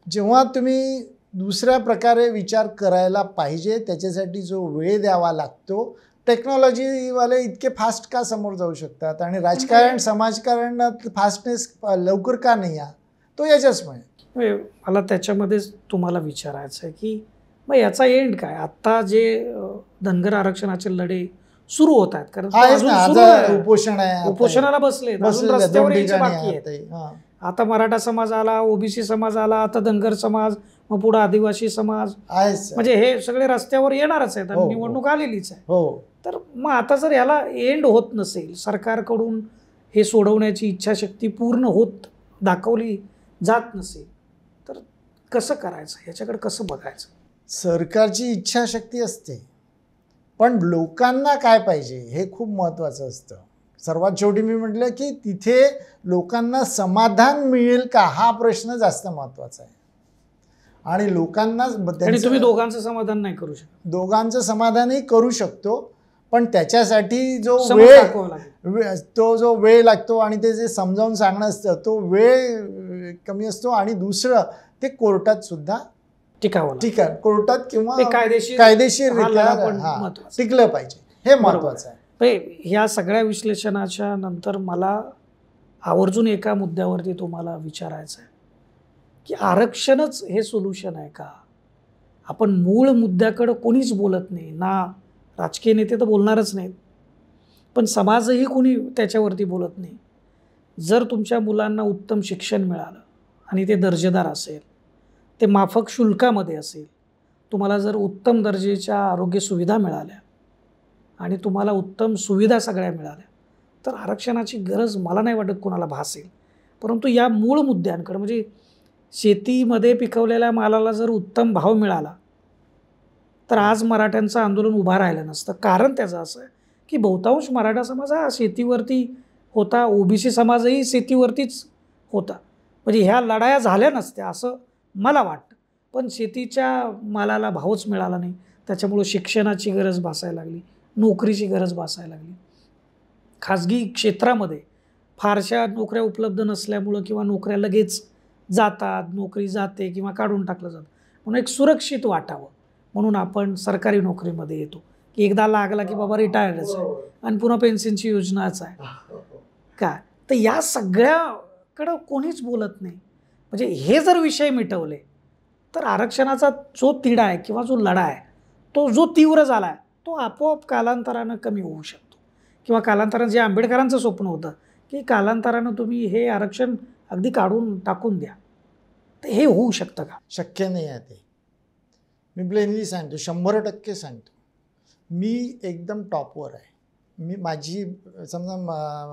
जेव्हा तुम्ही दुसऱ्या प्रकारे विचार करायला पाहिजे, त्याच्यासाठी जो वेळ द्यावा लागतो. टेक्नॉलॉजीवाले इतके फास्ट का समोर जाऊ शकतात आणि राजकारण समाजकारणात फास्टनेस लवकर का नाही आहे, तो याच्याचमुळे. मला त्याच्यामध्येच तुम्हाला विचारायचं आहे की मग याचा एंड काय? आता जे धनगर आरक्षणाचे लढे सुरू होत आहेत, कारण उपोषण आहे, उपोषणाला बसले, रस्त्यावर यायचे बाकी आहेत. आता मराठा समाज आला, ओबीसी समाज आला, आता धनगर समाज, मग पुढे आदिवासी समाज, म्हणजे हे सगळे रस्त्यावर येणारच आहेत आणि निवडणूक आलेलीच आहे. तर मग आता जर याला एंड होत नसेल, सरकारकडून हे सोडवण्याची इच्छाशक्ती पूर्ण होत दाखवली जात नसेल, तर कसं करायचं, याच्याकडे कसं बघायचं? सरकारची इच्छाशक्ती असते, पण लोकांना काय पाहिजे हे खूप महत्त्वाचं असतं. सर्वात शेवटी मी म्हटलं की तिथे लोकांना समाधान मिळेल का, हा प्रश्न जास्त महत्त्वाचा आहे. आणि लोकांना तुम्ही दोघांचं समाधान नाही करू शकत. दोघांचं समाधानही करू शकतो, पण त्याच्यासाठी जो वेळ लागतो आणि ते जे समजावून सांगणं असतं तो वेळ कमी असतो. आणि दुसरं ते कोर्टात सुद्धा कोर्टात किंवा कायदेशीर टिकलं पाहिजे, हे महत्त्वाचं आहे. ह्या सगळ्या विश्लेषणाच्या नंतर मला आवर्जून एका मुद्द्यावरती तुम्हाला विचारायचं आहे की आरक्षणच हे सोल्युशन आहे का? आपण मूळ मुद्द्याकडं कोणीच बोलत नाही, ना राजकीय नेते तर बोलणारच नाहीत, पण समाजही कोणी त्याच्यावरती बोलत नाही. जर तुमच्या मुलांना उत्तम शिक्षण मिळालं आणि ते दर्जेदार असेल, ते माफक शुल्कामध्ये असेल, तुम्हाला जर उत्तम दर्जाच्या आरोग्य सुविधा मिळाल्या आणि तुम्हाला उत्तम सुविधा सगळ्या मिळाल्या, तर आरक्षणाची गरज मला नाही वाटत कोणाला भासेल. परंतु या मूळ मुद्द्यांकडे, म्हणजे शेतीमध्ये पिकवलेल्या मालाला जर उत्तम भाव मिळाला तर आज मराठ्यांचं आंदोलन उभा राहिलं नसतं. कारण त्याचं असं आहे की बहुतांश मराठा समाज हा शेतीवरती होता, ओबीसी समाजही शेतीवरतीच होता, म्हणजे ह्या लढाया झाल्या नसत्या असं मला वाटतं. पण शेतीच्या मालाला भावच मिळाला नाही, त्याच्यामुळं शिक्षणाची गरज भासायला लागली, नोकरीची गरज भासायला लागली. खाजगी क्षेत्रामध्ये फारशा नोकऱ्या उपलब्ध नसल्यामुळं किंवा नोकऱ्या लगेच जातात, नोकरी जाते किंवा काढून टाकलं जातं, म्हणून एक सुरक्षित वाटावं म्हणून आपण सरकारी नोकरीमध्ये येतो की एकदा लागला की बाबा रिटायर्डच आहे आणि पुन्हा पेन्शनची योजनाच आहे काय. तर या सगळ्याकडं कोणीच बोलत नाही. म्हणजे हे जर विषय मिटवले तर आरक्षणाचा जो तिढा आहे किंवा जो लढा आहे तो जो तीव्र झाला आहे तो आपोआप कालांतरानं कमी होऊ शकतो. किंवा कालांतरानं जे आंबेडकरांचं स्वप्न होतं की कालांतरानं तुम्ही हे आरक्षण अगदी काढून टाकून द्या, तर हे होऊ शकतं का? शक्य नाही आहे ते. मी प्लेनली सांगतो, 100% सांगतो. मी एकदम टॉपवर आहे. मी माझी समजा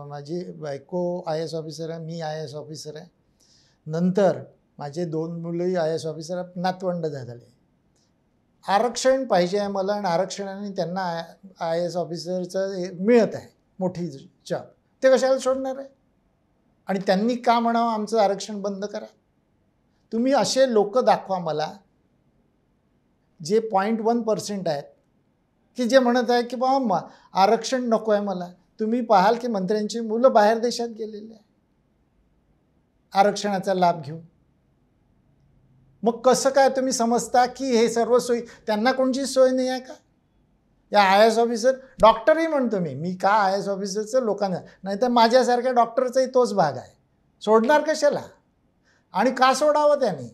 माझी बायको IAS ऑफिसर आहे, मी IAS ऑफिसर आहे. नंतर माझे 2 मुलंही IAS ऑफिसर आहे, नातवंड झाले. आरक्षण पाहिजे आहे मला, आणि आरक्षणाने त्यांना IAS ऑफिसरचं मिळत आहे मोठी जॉब. ते कशाला सोडणार आहे? आणि त्यांनी का म्हणावं आमचं आरक्षण बंद करा? तुम्ही असे लोक दाखवा मला जे 0.1% आहेत की जे म्हणत आहे की बाबा आरक्षण नको आहे मला. तुम्ही पाहाल की मंत्र्यांची मुलं बाहेर देशात गेलेले आहे आरक्षणाचा लाभ घेऊन. मग कसं काय तुम्ही समजता की हे सर्व सोयी त्यांना कोणची सोय नाही आहे का? या IAS ऑफिसर, डॉक्टरही म्हणतो मी का IAS ऑफिसरचं लोकांना, नाही तर माझ्यासारख्या डॉक्टरचाही तोच भाग आहे. सोडणार कशाला? आणि का सोडावं त्याने?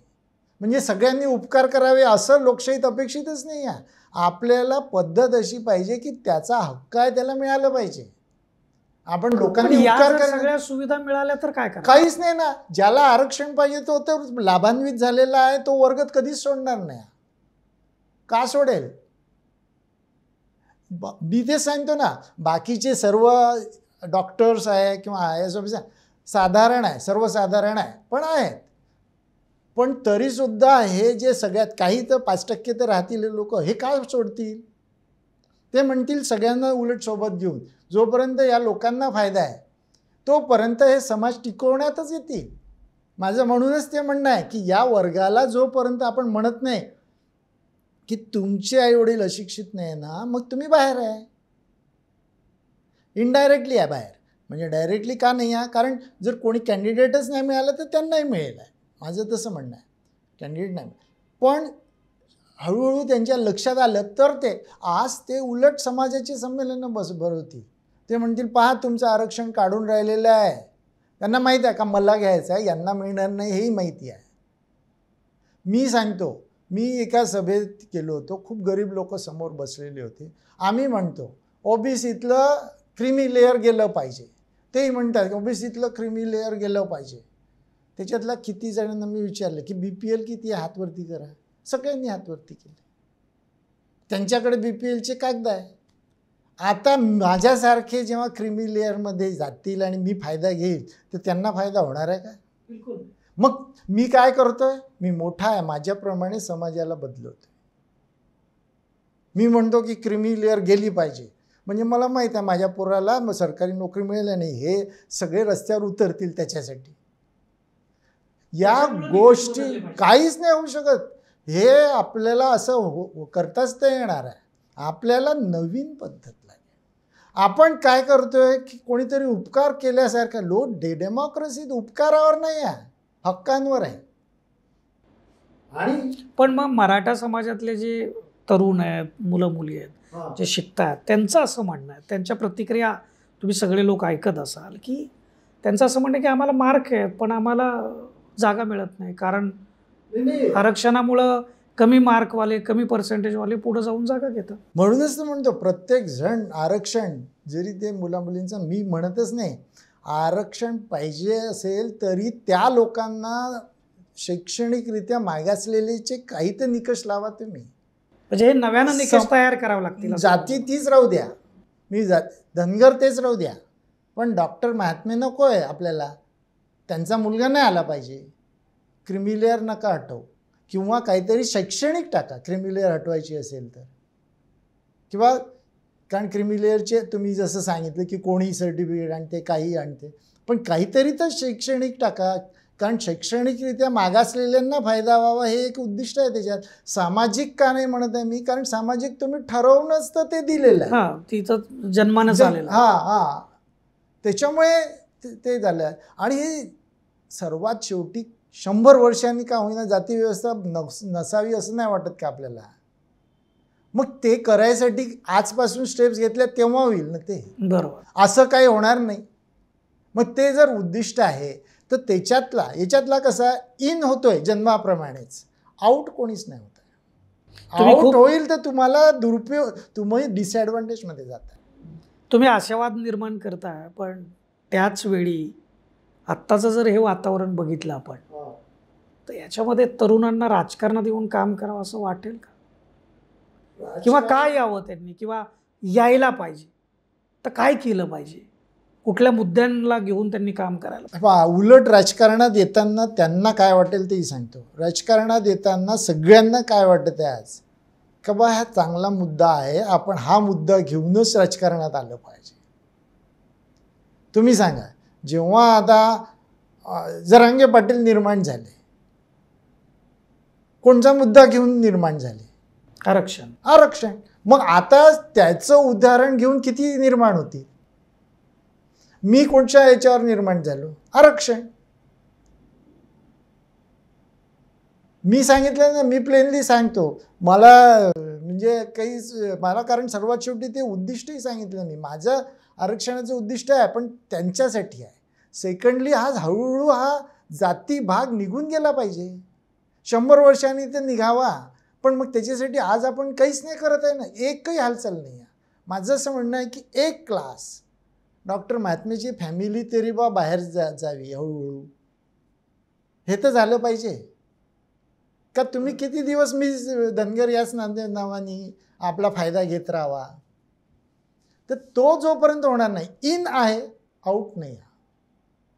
म्हणजे सगळ्यांनी उपकार करावे असं लोकशाहीत अपेक्षितच नाही आहे. आपल्याला पद्धत अशी पाहिजे की त्याचा हक्क आहे त्याला मिळालं पाहिजे. आपण लोकांनी उपकार सगळ्या सुविधा मिळाल्या तर काय करा? काहीच नाही ना. ज्याला आरक्षण पाहिजे तो तर लाभान्वित झालेला आहे, तो वर्ग कधीच सोडणार नाही. का सोडेल? मी ते सांगतो ना, बाकीचे सर्व डॉक्टर्स आहे किंवा IAS ऑफिसर साधारण आहे, सर्वसाधारण आहे, पण आहेत. पण तरीसुद्धा हे जे सगळ्यात काही तर 5% तर राहतील लोक, हे का सोडतील? ते म्हणतील सगळ्यांना उलट सोबत घेऊन. जोपर्यंत या लोकांना फायदा आहे तोपर्यंत हे समाज टिकवण्यातच येतील. माझं म्हणूनच ते म्हणणं आहे की या वर्गाला जोपर्यंत आपण म्हणत नाही की तुमचे आईवडील अशिक्षित नाही ना, मग तुम्ही बाहेर आहे. इनडायरेक्टली आहे बाहेर. म्हणजे डायरेक्टली का नाही आहे? कारण जर कोणी कॅन्डिडेटच नाही मिळालं तर त्यांनाही मिळेल आहे. माझं तसं म्हणणं आहे. कॅन्डिडेट नाही, पण हळूहळू त्यांच्या लक्षात आलं तर ते आज ते उलट समाजाची संमेलनं भरवतील. ते म्हणतील पहा तुमचं आरक्षण काढून राहिलेलं आहे. त्यांना माहीत आहे का मला घ्यायचं आहे, यांना मिळणार नाही हेही माहिती आहे. मी सांगतो, मी एका सभेत गेलो होतो, खूप गरीब लोक समोर बसलेले होते. आम्ही म्हणतो OBCतलं क्रीमी लेअर गेलं पाहिजे. तेही म्हणतात OBCतलं क्रीमी लेअर गेलं पाहिजे. त्याच्यातला किती जणांना मी विचारलं की BPL किती आहे, हातवरती करा. सगळ्यांनी हातवरती केले. त्यांच्याकडे BPLचे कागद आहे. आता माझ्यासारखे जेव्हा क्रीमी लेअरमध्ये जातील आणि मी फायदा घेईल तर त्यांना फायदा होणार आहे का? बिलकुल. मग मी काय करतोय? मी मोठा आहे, माझ्याप्रमाणे समाजाला बदलवतोय. मी म्हणतो की क्रीमी लेअर गेली पाहिजे. म्हणजे मला माहीत आहे माझ्या पोराला सरकारी नोकरी मिळेल नाही, हे सगळे रस्त्यावर उतरतील त्याच्यासाठी. या गोष्टी काहीच नाही होऊ शकत. हे आपल्याला असं करताच ते येणार आहे. आपल्याला नवीन पद्धत लागेल. आपण काय करतोय की कोणीतरी उपकार केल्यासारखं. डेमोक्रेसीत उपकारावर नाही आहे, हक्कांवर आहे. आणि पण मग मराठा समाजातले जे तरुण आहेत, मुलं मुली आहेत, जे शिकतात, त्यांचं असं म्हणणं आहे, त्यांच्या प्रतिक्रिया तुम्ही सगळे लोक ऐकत असाल की त्यांचं असं म्हणणं की आम्हाला मार्क आहेत पण आम्हाला जागा मिळत नाही, कारण आरक्षणामुळं कमी मार्कवाले, कमी पर्सेंटेजवाले पुढे जाऊन जागा घेतात. म्हणूनच तर म्हणतो प्रत्येक जण आरक्षण, जरी ते मुलामुलींचं मी म्हणतच नाही, आरक्षण पाहिजे असेल तरी त्या लोकांना शैक्षणिकरित्या मागासलेलेचे काही तर निकष लावा तुम्ही. म्हणजे हे नव्यानं निकष तयार करावे लागतील. जाती तीच राहू द्या, मी धनगर तेच राहू द्या, पण डॉक्टर महात्मे नको आहे आपल्याला. त्यांचा मुलगा नाही आला पाहिजे. क्रीमी लेअर नका हटवू, किंवा काहीतरी शैक्षणिक टाका क्रीमी लेअर हटवायची असेल तर. किंवा कारण क्रीमी लेअरचे तुम्ही जसं सांगितलं की कोणी सर्टिफिकेट आणते, काही आणते, पण काहीतरी तर शैक्षणिक टाका. कारण शैक्षणिकरित्या मागासलेल्यांना फायदा व्हावा हे एक उद्दिष्ट आहे त्याच्यात. सामाजिक का नाही म्हणत आहे मी, कारण सामाजिक तुम्ही ठरवूनच तर ते दिलेलं आहे. हां, तिथं जन्मानं झालेलं. हां, त्याच्यामुळे ते झालं. आणि हे सर्वात शेवटी 100 वर्षांनी का होईना जाती व्यवस्था नसावी असं नाही वाटत का आपल्याला? मग ते करायसाठी आजपासून स्टेप्स घेतल्या तेव्हा होईल ना ते. बरोबर. असं काही होणार नाही. मग ते जर उद्दिष्ट आहे तर याच्यातला कसा इन होतोय जन्माप्रमाणेच, आउट कोणीच नाही होत आहे. आउट होईल तर तुम्हाला दुरुपयोग, तुम्ही डिसएडव्हान्टेजमध्ये जाता. तुम्ही आशावाद निर्माण करताय, पण त्याच वेळी आत्ताचं जर हे वातावरण बघितलं आपण, तर याच्यामध्ये तरुणांना राजकारणात येऊन काम करावं असं वाटेल का? किंवा काय यावं त्यांनी, किंवा यायला पाहिजे तर काय केलं पाहिजे, कुठल्या मुद्द्यांना घेऊन त्यांनी काम करायला? उलट राजकारणात येताना त्यांना काय वाटेल तेही सांगतो. राजकारणात येताना सगळ्यांना काय वाटत आहे आज, का बा हा चांगला मुद्दा आहे, आपण हा मुद्दा घेऊनच राजकारणात आलं पाहिजे. तुम्ही सांगा, जेव्हा आता जरांगे पाटील निर्माण झाले, कोणता मुद्दा घेऊन निर्माण झाले? आरक्षण. मग आता त्याचं उदाहरण घेऊन किती निर्माण होती? मी कोणत्या याच्यावर निर्माण झालो? आरक्षण. मी सांगितलं ना, मी प्लेनली सांगतो, मला म्हणजे काहीच मला, कारण सर्वात शेवटी ते उद्दिष्टही सांगितलं नाही. माझं आरक्षणाचं उद्दिष्ट आहे पण त्यांच्यासाठी आहे. सेकंडली हा हळूहळू हा जाती भाग निघून गेला पाहिजे. 100 वर्षांनी ते निघावा, पण मग त्याच्यासाठी आज आपण काहीच नाही करत आहे ना, एकही हालचाल नाही आहे. माझं असं म्हणणं आहे की एक क्लास डॉक्टर महात्मेची फॅमिली तरी बा बाहेर जावी हळूहळू, हे तर झालं पाहिजे का? तुम्ही किती दिवस मी धनगर याच नावाने आपला फायदा घेत राहावा? तर तो जोपर्यंत होणार नाही, इन आहे आऊट नाही.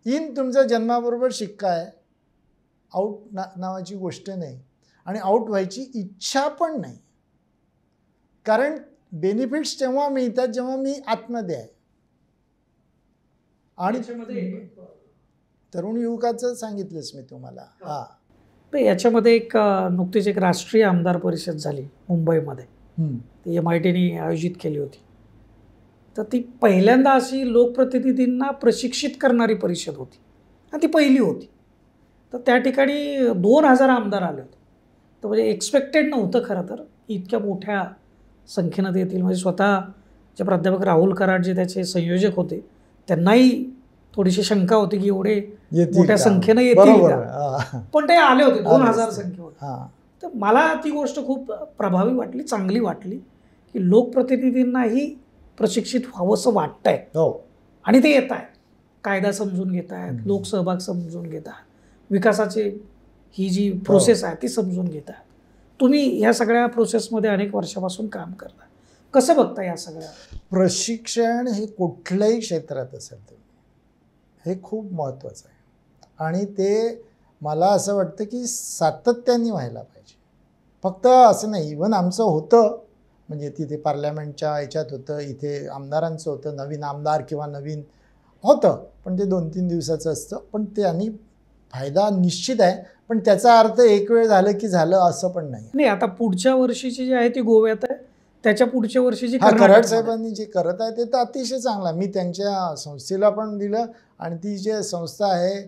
इन तुमच्या जन्माबरोबर शिक्का आहे, आऊट नावाची गोष्ट नाही, आणि आऊट व्हायची इच्छा पण नाही. कारण बेनिफिट्स तेव्हा मिळतात जेव्हा मी आतमध्ये आहे. आणि तरुण युवकाचं सांगितलंच मी तुम्हाला. हा, याच्यामध्ये एक नुकतीच एक राष्ट्रीय आमदार परिषद झाली मुंबईमध्ये, ती MITने आयोजित केली होती. तर ती पहिल्यांदा अशी लोकप्रतिनिधींना प्रशिक्षित करणारी परिषद होती आणि ती पहिली होती. तर त्या ठिकाणी 2000 आमदार आले होते. तर म्हणजे एक्सपेक्टेड नव्हतं खरं तर इतक्या मोठ्या संख्येनं ते येतील. म्हणजे स्वतः जे प्राध्यापक राहुल कराड जे त्याचे संयोजक होते, त्यांनाही थोडीशी शंका होती की एवढे मोठ्या संख्येनं येतील का, पण ते आले होते. 2000 संख्या होती. तर मला ती गोष्ट खूप प्रभावी वाटली, चांगली वाटली की लोकप्रतिनिधींनाही प्रशिक्षित व्हावंसं वाटतंय आणि ते येत आहेत, कायदा समजून घेत आहेत, लोकसहभाग समजून घेत आहेत, विकासाची ही जी प्रोसेस आहे ती समजून घेत आहेत. तुम्ही ह्या सगळ्या प्रोसेसमध्ये अनेक वर्षापासून काम करता, कसं बघता या सगळ्या? प्रशिक्षण हे कुठल्याही क्षेत्रात असेल तर हे खूप महत्त्वाचं आहे आणि ते मला असं वाटतं की सातत्याने व्हायला पाहिजे. फक्त असं नाही, इव्हन आमचं होतं, म्हणजे तिथे पार्लमेंटच्या याच्यात होतं, इथे आमदारांचं होतं, नवीन आमदार किंवा नवीन होतं, पण ते 2-3 दिवसाचं असतं. पण त्यांनी फायदा निश्चित आहे, पण त्याचा अर्थ एक वेळ झालं की झालं असं पण नाही. आता पुढच्या वर्षीची जी आहे ती गोव्यात आहे, त्याच्या पुढच्या वर्षी कराड साहेबांनी जे करत आहे ते तर अतिशय चांगला. मी त्यांच्या संस्थेला पण दिलं आणि ती जे संस्था आहे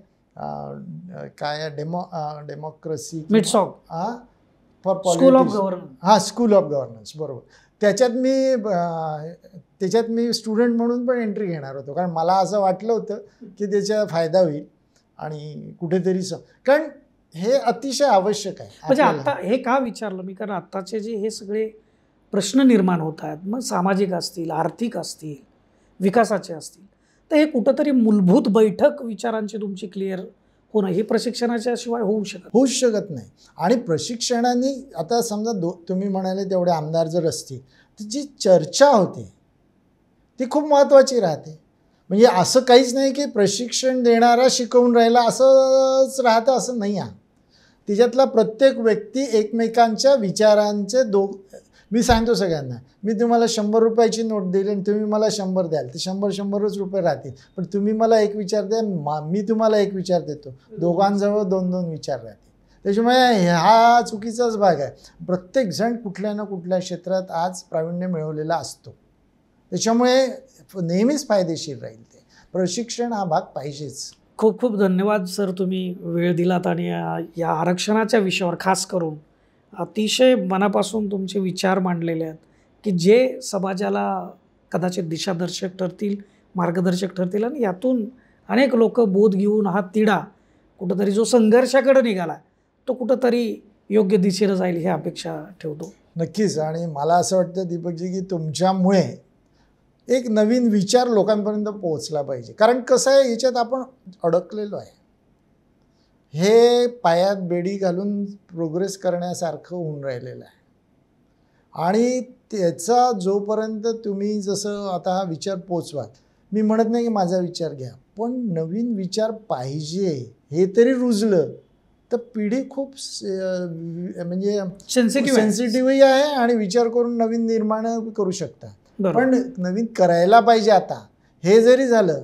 काय डेमोक्रेसी मिटसॉक for school of governance, school of governance, बरोबर. त्याच्यात मी स्टुडंट म्हणून पण एंट्री घेणार होतो, कारण मला असं वाटलं होतं की त्याचा फायदा होईल आणि कुठेतरी कारण हे अतिशय आवश्यक आहे. म्हणजे आता हे का विचारलं मी, कारण आत्ताचे जे हे सगळे प्रश्न निर्माण होत आहेत, मग सामाजिक असतील, आर्थिक असतील, विकासाचे असतील, तर हे कुठंतरी मूलभूत बैठक विचारांची तुमची क्लिअर होणं हे प्रशिक्षणाच्या शिवाय होऊच शकत नाही. आणि प्रशिक्षणाने आता समजा तुम्ही म्हणाले तेवढे आमदार जर असतील तर जी चर्चा होते ती खूप महत्त्वाची राहते. म्हणजे असं काहीच नाही की प्रशिक्षण देणारा शिकवून राहिला असंच राहतं असं नाही आहे. त्याच्यातला प्रत्येक व्यक्ती एकमेकांच्या विचारांचे मी सांगतो सगळ्यांना, मी तुम्हाला 100 रुपयाची नोट दिली आणि तुम्ही मला 100 द्याल तर 100-100च रुपये राहतील. पण तुम्ही मला एक विचार द्या, मी तुम्हाला एक विचार देतो, दोघांजवळ 2-2 विचार राहतील. त्याच्यामुळे हा चुकीचाच भाग आहे. प्रत्येकजण कुठल्या ना कुठल्या क्षेत्रात आज प्रावीण्य मिळवलेला असतो, त्याच्यामुळे नेहमीच फायदेशीर राहील. ते प्रशिक्षण हा भाग पाहिजेच. खूप खूप धन्यवाद सर, तुम्ही वेळ दिलात आणि या आरक्षणाच्या विषयावर खास करून अतिशय मनापासून तुमचे विचार मांडलेले आहेत की जे समाजाला कदाचित दिशादर्शक ठरतील, मार्गदर्शक ठरतील आणि यातून अनेक लोक बोध घेऊन हा तिढा कुठंतरी जो संघर्षाकडे निघाला तो कुठंतरी योग्य दिशेनं जाईल ही अपेक्षा ठेवतो. नक्कीच. आणि मला असं वाटतं दीपकजी की तुमच्यामुळे एक नवीन विचार लोकांपर्यंत पोहोचला पाहिजे. कारण कसं आहे, याच्यात आपण अडकलेलो आहे. हे पायात बेडी घालून प्रोग्रेस करण्यासारखं होऊन राहिलेलं आहे. आणि त्याचा जोपर्यंत तुम्ही जसं आता हा विचार पोचवा, मी म्हणत नाही की माझा विचार घ्या, पण नवीन विचार पाहिजे हे तरी रुजलं तर पिढी खूप म्हणजे सेन्सिटिव्हही आहे आणि विचार करून नवीन निर्माण करू शकता. पण नवीन करायला पाहिजे आता, हे जरी झालं.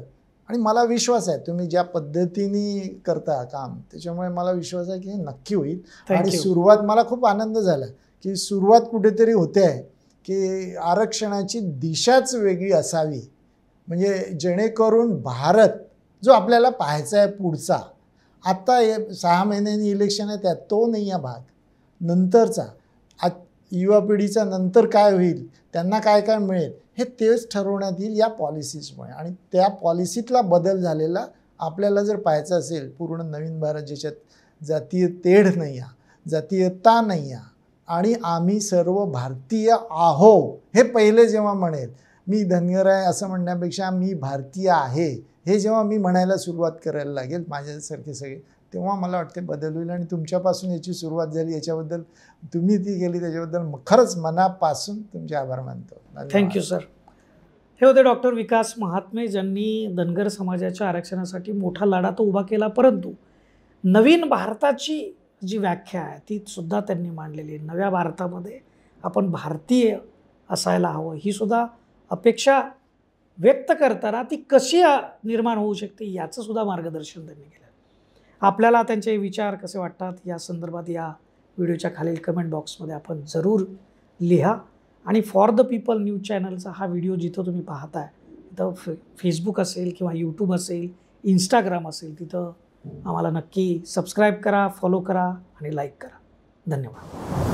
आणि मला विश्वास आहे तुम्ही ज्या पद्धतीने करता काम, त्याच्यामुळे मला विश्वास आहे की हे नक्की होईल. आणि सुरुवात, मला खूप आनंद झाला की सुरुवात कुठेतरी होते आहे की आरक्षणाची दिशाच वेगळी असावी, म्हणजे जेणेकरून भारत जो आपल्याला पाहायचा आहे पुढचा, आत्ता 6 महिन्यांनी इलेक्शन आहे त्यात तो नाही आहे भाग, नंतरचा युवा पिढीचा नंतर काय होईल, त्यांना काय काय मिळेल, हे तेच ठरवण्यात येईल या पॉलिसीजमुळे. आणि त्या पॉलिसीतला बदल झालेला आपल्याला जर पाहायचा असेल, पूर्ण नवीन भारत ज्याच्यात जातीय तेढ नाही आहे, जातीयता नाही आहे आणि आम्ही सर्व भारतीय आहो, हे पहिले जेव्हा म्हणेल, मी धनगर आहे असं म्हणण्यापेक्षा मी भारतीय आहे हे जेव्हा मी म्हणायला सुरुवात करायला लागेल माझ्यासारखे सगळे, तेव्हा मला वाटते बदल होईल. आणि तुमच्यापासून याची सुरुवात झाली, याच्याबद्दल तुम्ही ती केली, त्याच्याबद्दल खरंच मनापासून तुमचे आभार मानतो. Thank you sir. हे होते डॉक्टर विकास महात्मे, ज्यांनी धनगर समाजाच्या आरक्षणासाठी मोठा लढा तो उभा केला, परंतु नवीन भारताची जी व्याख्या आहे ती सुद्धा त्यांनी मांडलेली आहे. नव्या भारतामध्ये आपण भारतीय असायला हवं, ही सुद्धा अपेक्षा व्यक्त करताना ती कशी निर्माण होऊ शकते याचं सुद्धा मार्गदर्शन त्यांनी केलं. आपल्याला त्यांचे विचार कसे वाटतात या संदर्भात या व्हिडिओच्या खालील कमेंट बॉक्समध्ये आपण जरूर लिहा. आणि फॉर द पीपल न्यूज चॅनलचा हा व्हिडिओ जिथं तुम्ही पाहताय तिथं फेसबुक असेल किंवा यूट्यूब असेल, इंस्टाग्राम असेल, तिथं आम्हाला नक्की सबस्क्राईब करा, फॉलो करा आणि लाईक करा. धन्यवाद.